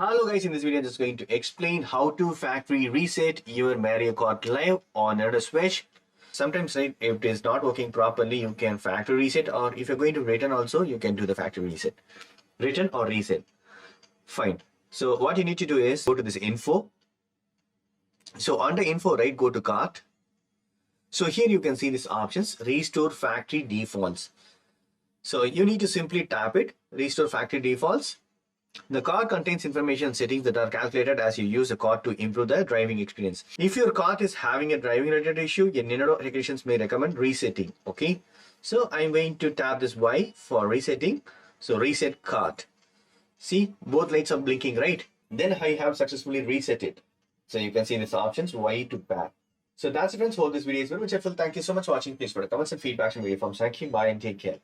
Hello guys, in this video I'm just going to explain how to factory reset your Mario Kart Live on another Switch. Sometimes if it is not working properly, you can factory reset, or if you're going to return also, you can do the factory reset. Return or reset. Fine. So what you need to do is go to this info. So under info, right, go to cart. So here you can see these options, restore factory defaults. So you need to simply tap it, restore factory defaults. The cart contains information settings that are calculated as you use the cart to improve the driving experience. If your cart is having a driving related issue, your Nintendo regulations may recommend resetting. Okay, so I'm going to tap this Y for resetting. So reset cart. See, both lights are blinking, right? Then I have successfully reset it. So you can see these options, Y to back. So that's it, friends. Hope this video is very much helpful. Thank you so much for watching. Please put a comments and feedback and video forms. Thank you. Bye and take care.